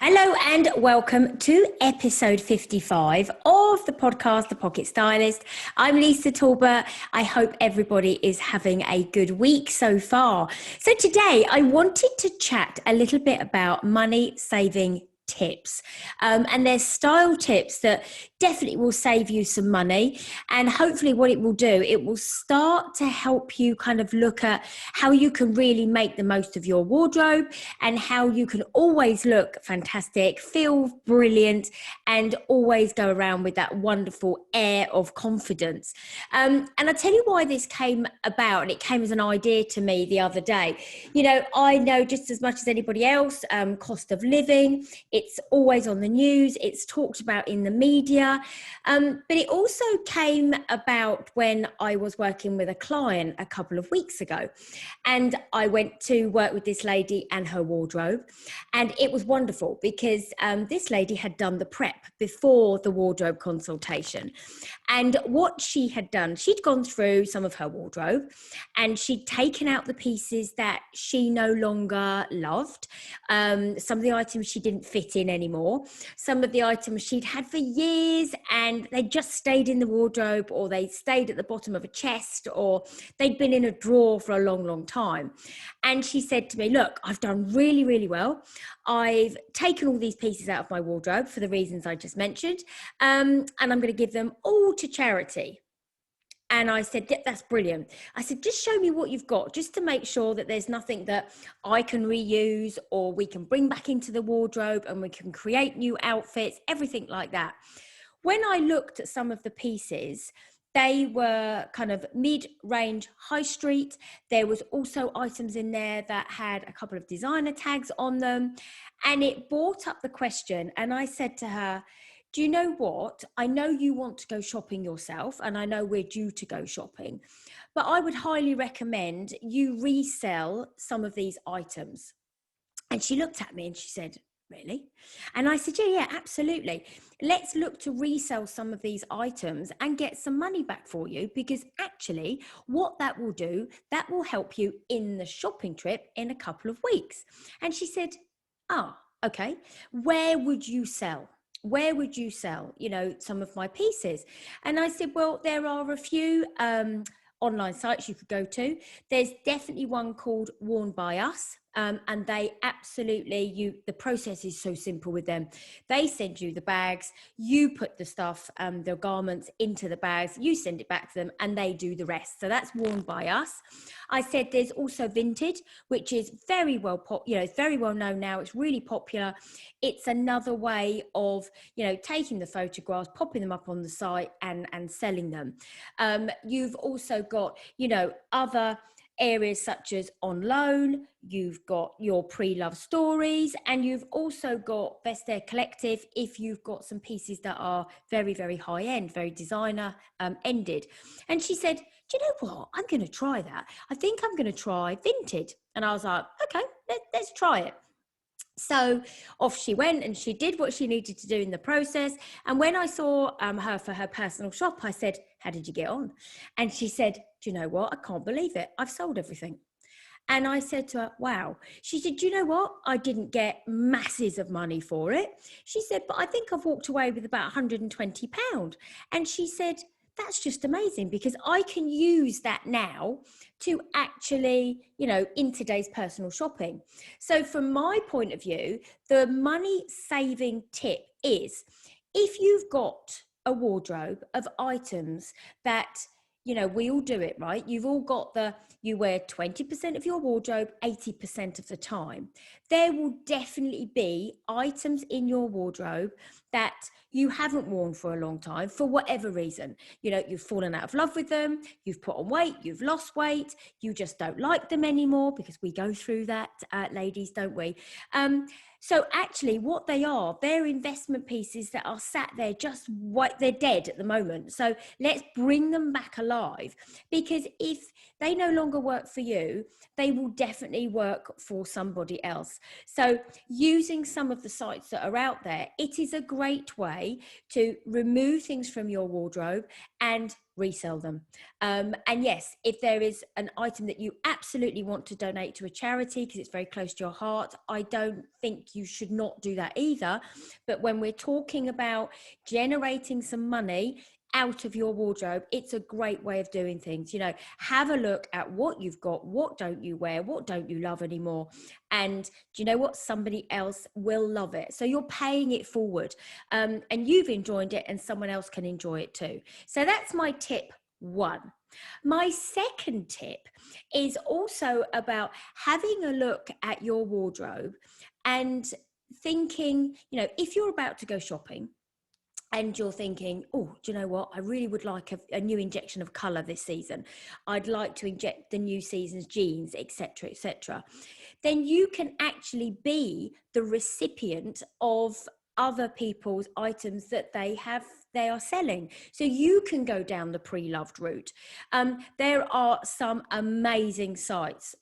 Hello and welcome to episode 55 of the podcast, The Pocket Stylist. I'm Lisa Talbot. I hope everybody is having a good week so far. So today I wanted to chat a little bit about money saving tips, and there's style tips that definitely will save you some money, and hopefully what it will do, it will start to help you kind of look at how you can really make the most of your wardrobe and how you can always look fantastic, feel brilliant, and always go around with that wonderful air of confidence. And I'll tell you why this came about, and it came as an idea to me the other day. You know, I know just as much as anybody else, cost of living, it's always on the news, it's talked about in the media, but it also came about when I was working with a client a couple of weeks ago, and I went to work with this lady and her wardrobe, and it was wonderful because this lady had done the prep before the wardrobe consultation. And what she had done, she'd gone through some of her wardrobe and she'd taken out the pieces that she no longer loved. Some of the items she didn't fit in anymore. Some of the items she'd had for years and they just stayed in the wardrobe, or they stayed at the bottom of a chest, or they'd been in a drawer for a long, long time. And she said to me, look, I've done really, really well. I've taken all these pieces out of my wardrobe for the reasons I just mentioned, and I'm going to give them all to charity. And I said, yeah, that's brilliant. I said, just show me what you've got, just to make sure that there's nothing that I can reuse or we can bring back into the wardrobe and we can create new outfits, everything like that. When I looked at some of the pieces, they were kind of mid-range high street. There was also items in there that had a couple of designer tags on them. And it brought up the question. And I said to her, do you know what? I know you want to go shopping yourself, and I know we're due to go shopping, but I would highly recommend you resell some of these items. And she looked at me and she said, really? And I said, yeah, absolutely. Let's look to resell some of these items and get some money back for you, because actually what that will do, that will help you in the shopping trip in a couple of weeks. And she said, okay, where would you sell? Where would you sell, some of my pieces? And I said, well, there are a few online sites you could go to. There's definitely one called Worn by Us. And they absolutely, the process is so simple with them. They send you the bags, you put the stuff, the garments into the bags, you send it back to them, and they do the rest. So that's Worn by Us. I said there's also Vinted, which is very well, it's very well known now. It's really popular. It's another way of, taking the photographs, popping them up on the site and selling them. You've also got, other areas such as On Loan, you've got your Preloved stories, and you've also got Vestiaire Collective if you've got some pieces that are very, very high end, very designer ended. And she said, do you know what? I'm going to try that. I think I'm going to try Vinted. And I was like, okay, let's try it. So off she went and she did what she needed to do in the process. And when I saw her for her personal shop, I said, how did you get on? And she said, do you know what? I can't believe it. I've sold everything. And I said to her, wow. She said, do you know what? I didn't get masses of money for it. She said, but I think I've walked away with about £120. And she said, that's just amazing, because I can use that now to actually, in today's personal shopping. So from my point of view, the money saving tip is, if you've got a wardrobe of items that, we all do it, right? You've all got you wear 20% of your wardrobe 80% of the time. There will definitely be items in your wardrobe that you haven't worn for a long time for whatever reason. You've fallen out of love with them, you've put on weight, you've lost weight, you just don't like them anymore, because we go through that, ladies, don't we? So actually what they're investment pieces that are sat there just they're dead at the moment. So let's bring them back alive, because if they no longer work for you, they will definitely work for somebody else. So using some of the sites that are out there, it is a great way to remove things from your wardrobe and resell them. And yes, if there is an item that you absolutely want to donate to a charity because it's very close to your heart, I don't think you should not do that either. But when we're talking about generating some money out of your wardrobe, it's a great way of doing things. You know, have a look at what you've got, what don't you wear, what don't you love anymore, and do you know what, somebody else will love it, so you're paying it forward, and you've enjoyed it and someone else can enjoy it too. So that's my tip one. My second tip is also about having a look at your wardrobe and thinking, you know, if you're about to go shopping and you're thinking, oh, do you know what? I really would like a new injection of colour this season. I'd like to inject the new season's jeans, etc., etc. Then you can actually be the recipient of other people's items that they are selling. So you can go down the pre-loved route. There are some amazing sites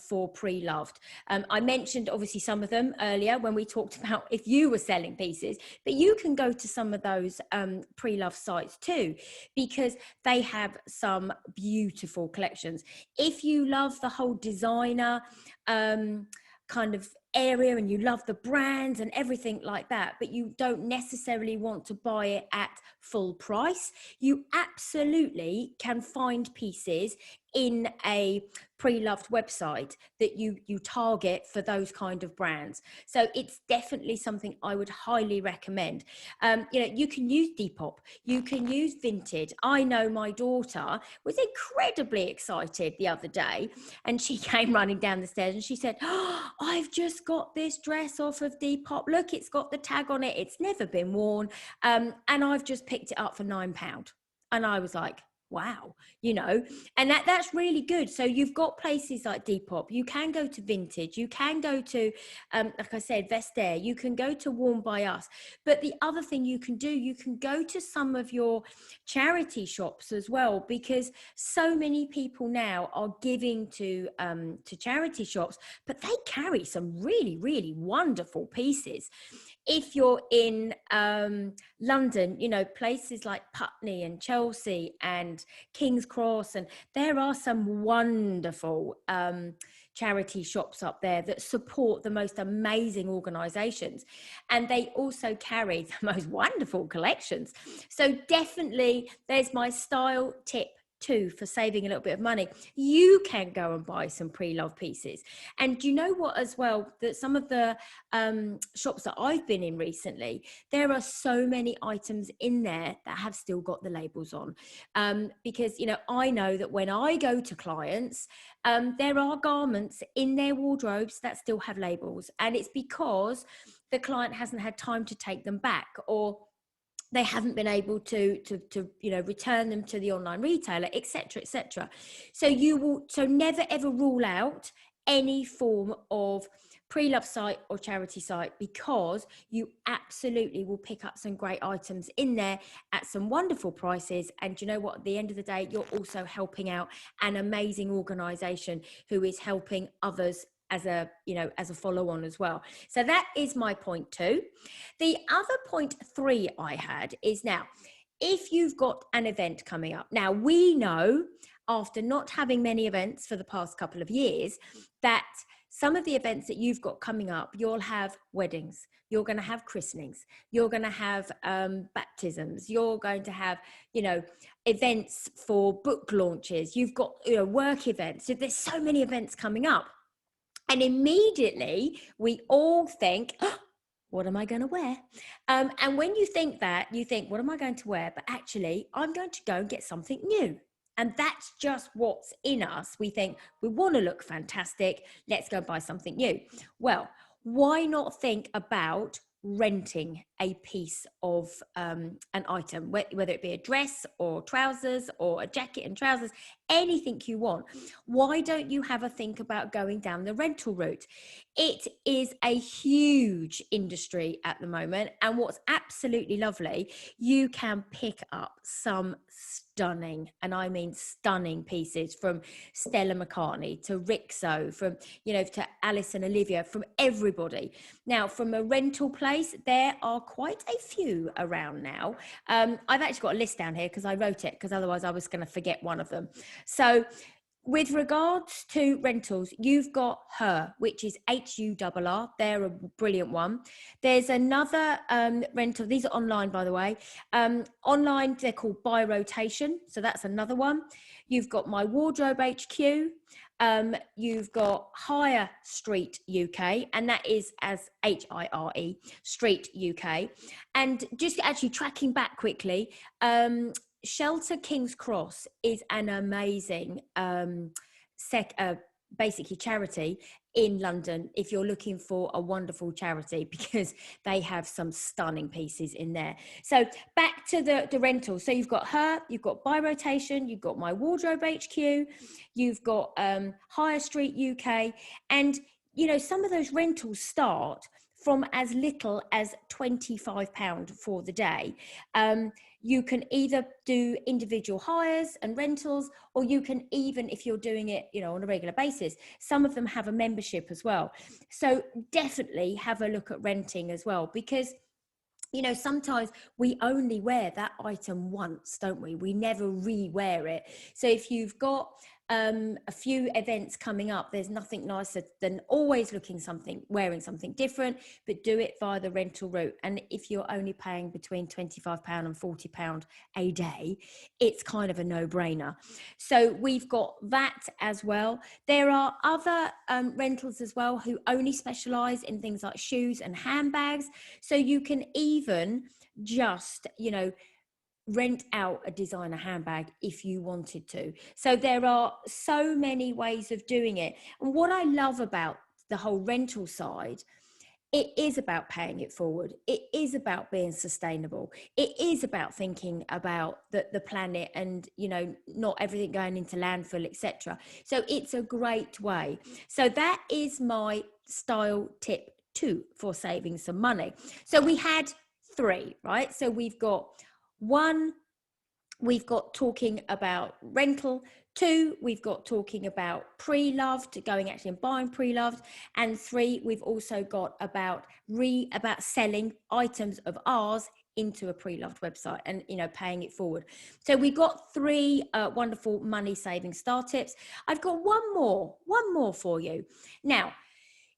for pre-loved. I mentioned obviously some of them earlier when we talked about if you were selling pieces, but you can go to some of those pre-loved sites too, because they have some beautiful collections. If you love the whole designer kind of area and you love the brands and everything like that, but you don't necessarily want to buy it at full price, you absolutely can find pieces in a pre-loved website that you target for those kind of brands. So it's definitely something I would highly recommend. You know, you can use Depop, you can use Vinted. I know my daughter was incredibly excited the other day, and she came running down the stairs and she said, oh, I've just got this dress off of Depop. Look, it's got the tag on it. It's never been worn. And I've just picked it up for £9. And I was like, wow, you know, and that's really good. So you've got places like Depop, you can go to Vintage, you can go to, like I said, Vestaire, you can go to Worn by Us. But the other thing you can do, you can go to some of your charity shops as well, because so many people now are giving to charity shops, but they carry some really, really wonderful pieces. If you're in London, you know, places like Putney and Chelsea and King's Cross, and there are some wonderful charity shops up there that support the most amazing organisations, and they also carry the most wonderful collections. So definitely there's my style tip too for saving a little bit of money. You can go and buy some pre-loved pieces. And do you know what as well, that some of the shops that I've been in recently, there are so many items in there that have still got the labels on, because, you know, I know that when I go to clients, there are garments in their wardrobes that still have labels, and it's because the client hasn't had time to take them back, or they haven't been able to you know, return them to the online retailer, etc., etc. So never ever rule out any form of pre-loved site or charity site, because you absolutely will pick up some great items in there at some wonderful prices. And you know what, at the end of the day, you're also helping out an amazing organization who is helping others as a, you know, as a follow on as well. So that is my point 2. The other point 3 I had is, now, if you've got an event coming up, now we know after not having many events for the past couple of years that some of the events that you've got coming up, you'll have weddings, you're going to have christenings, you're going to have baptisms, you're going to have, you know, events for book launches, you've got, you know, work events. So there's so many events coming up. And immediately we all think, oh, what am I going to wear? And when you think that, you think, what am I going to wear? But actually, I'm going to go and get something new. And that's just what's in us. We think we want to look fantastic. Let's go buy something new. Well, why not think about renting a piece of an item, whether it be a dress or trousers or a jacket and trousers, anything you want? Why don't you have a think about going down the rental route? It is a huge industry at the moment, and what's absolutely lovely, you can pick up some stunning, and I mean stunning pieces, from Stella McCartney to Rixo, from, you know, to Alice and Olivia, from everybody. Now, from a rental place, there are quite a few around now. I've actually got a list down here because I wrote it, because otherwise I was going to forget one of them. So with regards to rentals, you've got Her, which is HURR. They're a brilliant one. There's another rental. These are online, by the way. Online, they're called By Rotation. So that's another one. You've got My Wardrobe HQ. You've got Hire Street UK, and that is as HIRE, Street UK. And just actually tracking back quickly, Shelter King's Cross is an amazing basically charity in London if you're looking for a wonderful charity, because they have some stunning pieces in there. So back to the rental. So you've got Her, you've got By Rotation, you've got My Wardrobe HQ, you've got Hire Street UK, and you know, some of those rentals start from as little as £25 for the day. You can either do individual hires and rentals, or you can even, if you're doing it, you know, on a regular basis, some of them have a membership as well. So definitely have a look at renting as well, because you know, sometimes we only wear that item once, don't we? We never re-wear it. So if you've got a few events coming up, there's nothing nicer than always wearing something different, but do it via the rental route. And if you're only paying between £25 and £40 a day, it's kind of a no-brainer. So we've got that as well. There are other rentals as well who only specialize in things like shoes and handbags. So you can even just, you know, rent out a designer handbag if you wanted to. So there are so many ways of doing it. And what I love about the whole rental side, it is about paying it forward. It is about being sustainable. It is about thinking about the planet and, you know, not everything going into landfill, etc. So it's a great way. So that is my style tip 2 for saving some money. So we had 3, right? So we've got 1, we've got talking about rental. 2, we've got talking about pre-loved, going actually and buying pre-loved. And 3, we've also got about selling items of ours into a pre-loved website and, you know, paying it forward. So we've got 3 wonderful money saving star tips. I've got one more for you. Now,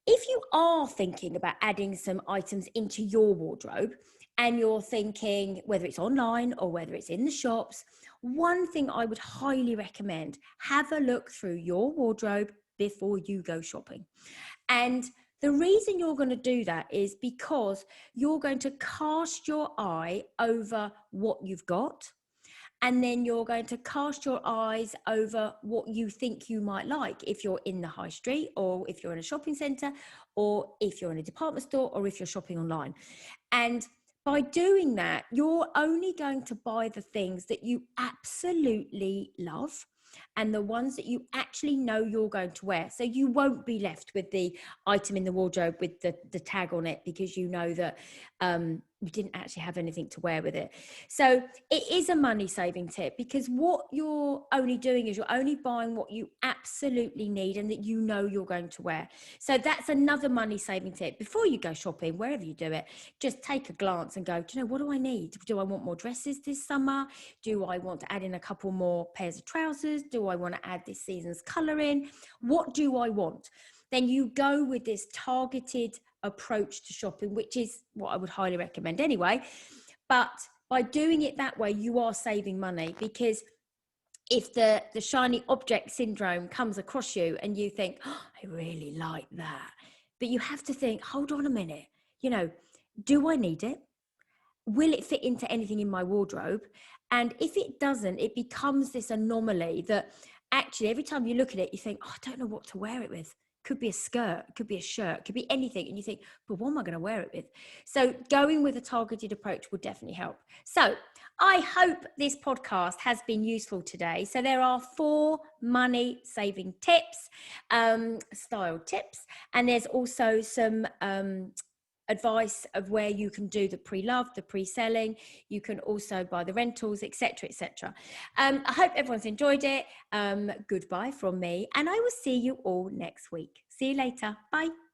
if you are thinking about adding some items into your wardrobe, and you're thinking whether it's online or whether it's in the shops, one thing I would highly recommend, have a look through your wardrobe before you go shopping. And the reason you're going to do that is because you're going to cast your eye over what you've got, and then you're going to cast your eyes over what you think you might like if you're in the high street, or if you're in a shopping centre, or if you're in a department store, or if you're shopping online. And by doing that, you're only going to buy the things that you absolutely love and the ones that you actually know you're going to wear. So you won't be left with the item in the wardrobe with the tag on it because you know that you didn't actually have anything to wear with it. So it is a money saving tip, because what you're only doing is you're only buying what you absolutely need and that you know you're going to wear. So that's another money saving tip. Before you go shopping, wherever you do it, just take a glance and go, do you know, what do I need? Do I want more dresses this summer? Do I want to add in a couple more pairs of trousers? Do I want to add this season's colour in? What do I want? Then you go with this targeted approach to shopping, which is what I would highly recommend anyway. But by doing it that way, you are saving money, because if the shiny object syndrome comes across you and you think, oh, I really like that, but you have to think, hold on a minute, you know, do I need it? Will it fit into anything in my wardrobe? And if it doesn't, it becomes this anomaly that actually every time you look at it, you think, oh, I don't know what to wear it with. Could be a skirt, could be a shirt, could be anything. And you think, but what am I going to wear it with? So going with a targeted approach will definitely help. So I hope this podcast has been useful today. So there are 4 money saving tips, style tips. And there's also some advice of where you can do the pre-loved, the pre-selling. You can also buy the rentals, etc., etc. I hope everyone's enjoyed it. Goodbye from me, and I will see you all next week. See you later. Bye.